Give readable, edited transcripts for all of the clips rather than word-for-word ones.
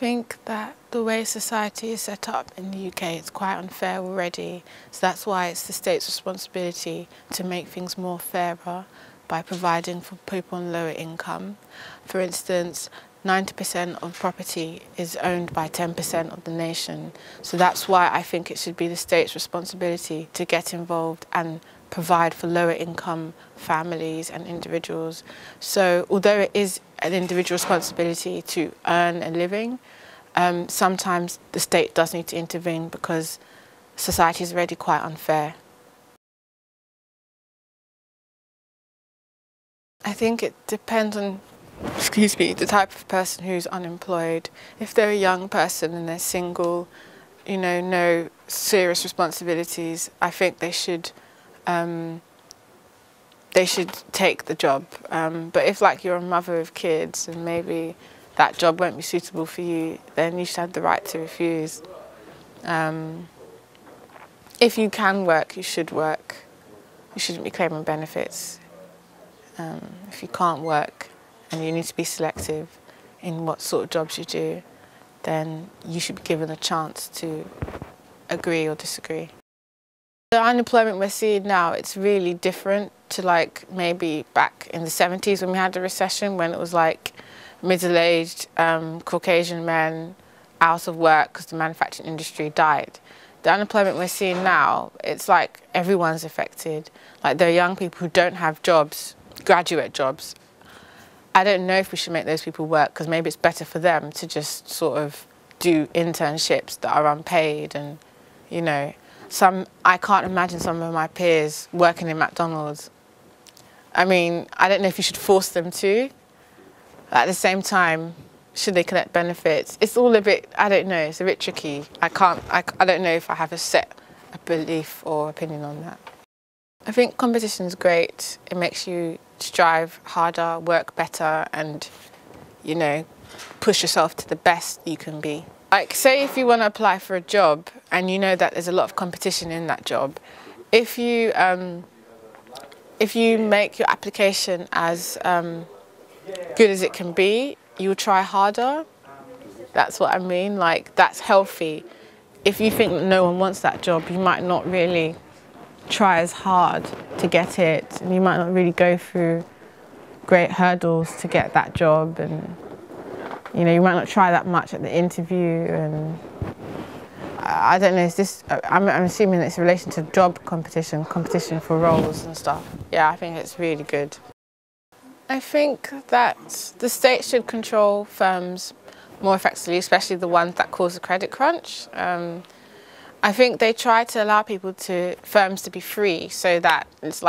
think that the way society is set up in the UK is quite unfair already. So that's why it's the state's responsibility to make things more fairer by providing for people on lower income. For instance, 90% of property is owned by 10% of the nation. So that's why I think it should be the state's responsibility to get involved and provide for lower income families and individuals. So although it is an individual responsibility to earn a living, sometimes the state does need to intervene because society is already quite unfair. I think it depends on, the type of person who's unemployed. If they're a young person and they're single, no serious responsibilities, I think they should take the job. But if you're a mother of kids and maybe that job won't be suitable for you, then you should have the right to refuse. If you can work, you should work. You shouldn't be claiming benefits. If you can't work and you need to be selective in what sort of jobs you do, then you should be given a chance to agree or disagree. The unemployment we're seeing now, it's really different to maybe back in the 70s when we had a recession, when it was middle-aged Caucasian men out of work because the manufacturing industry died. The unemployment we're seeing now, it's everyone's affected. There are young people who don't have jobs, graduate jobs. I don't know if we should make those people work because maybe it's better for them to just sort of do internships that are unpaid and, I can't imagine some of my peers working in McDonald's. I mean, I don't know if you should force them to. At the same time, should they collect benefits? It's all a bit, I don't know, it's a bit tricky. I don't know if I have a belief or opinion on that. I think competition is great. It makes you strive harder, work better and, push yourself to the best you can be. Say if you want to apply for a job and you know that there's a lot of competition in that job, if you make your application as good as it can be, you'll try harder. That's what I mean, that's healthy. If you think that no one wants that job, you might not really try as hard to get it, and you might not really go through great hurdles to get that job, and you might not try that much at the interview. And I don't know, I'm assuming it's in relation to job competition for roles and stuff. Yeah, I think it's really good. I think that the state should control firms more effectively, especially the ones that cause a credit crunch. I think they try to allow firms to be free so that it's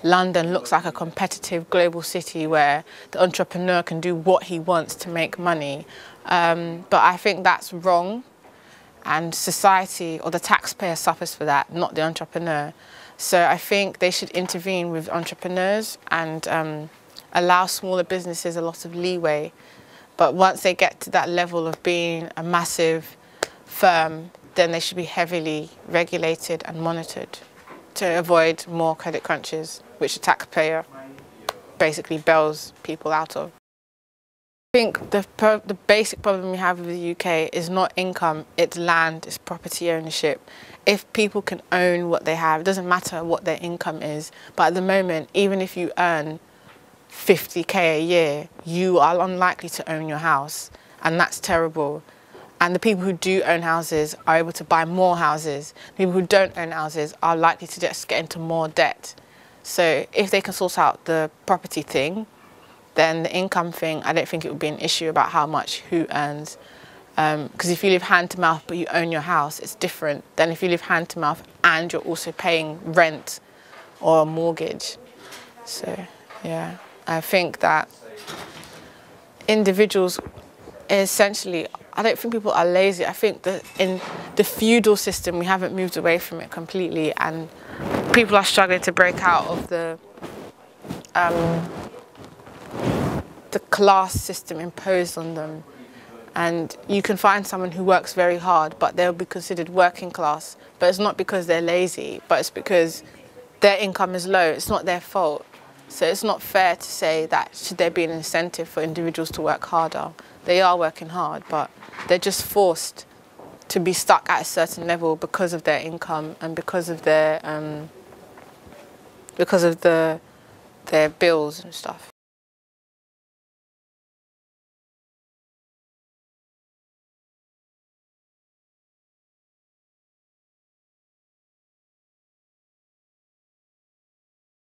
London looks like a competitive global city where the entrepreneur can do what he wants to make money. But I think that's wrong, and society or the taxpayer suffers for that, not the entrepreneur. So I think they should intervene with entrepreneurs and allow smaller businesses a lot of leeway. But once they get to that level of being a massive firm, then they should be heavily regulated and monitored to avoid more credit crunches, which the taxpayer basically bails people out of. I think the basic problem we have with the UK is not income, it's land, it's property ownership. If people can own what they have, it doesn't matter what their income is, but at the moment, even if you earn 50k a year, you are unlikely to own your house, and that's terrible. And the people who do own houses are able to buy more houses. People who don't own houses are likely to just get into more debt. So if they can sort out the property thing, then the income thing, I don't think it would be an issue about how much who earns. Because if you live hand to mouth but you own your house, it's different than if you live hand to mouth and you're also paying rent or a mortgage. So yeah, I think that individuals essentially, I don't think people are lazy. I think that in the feudal system, we haven't moved away from it completely, and people are struggling to break out of the class system imposed on them. And you can find someone who works very hard, but they'll be considered working class. But it's not because they're lazy, but it's because their income is low. It's not their fault. So it's not fair to say that should there be an incentive for individuals to work harder. They are working hard, but they're just forced to be stuck at a certain level because of their income and because of their bills and stuff.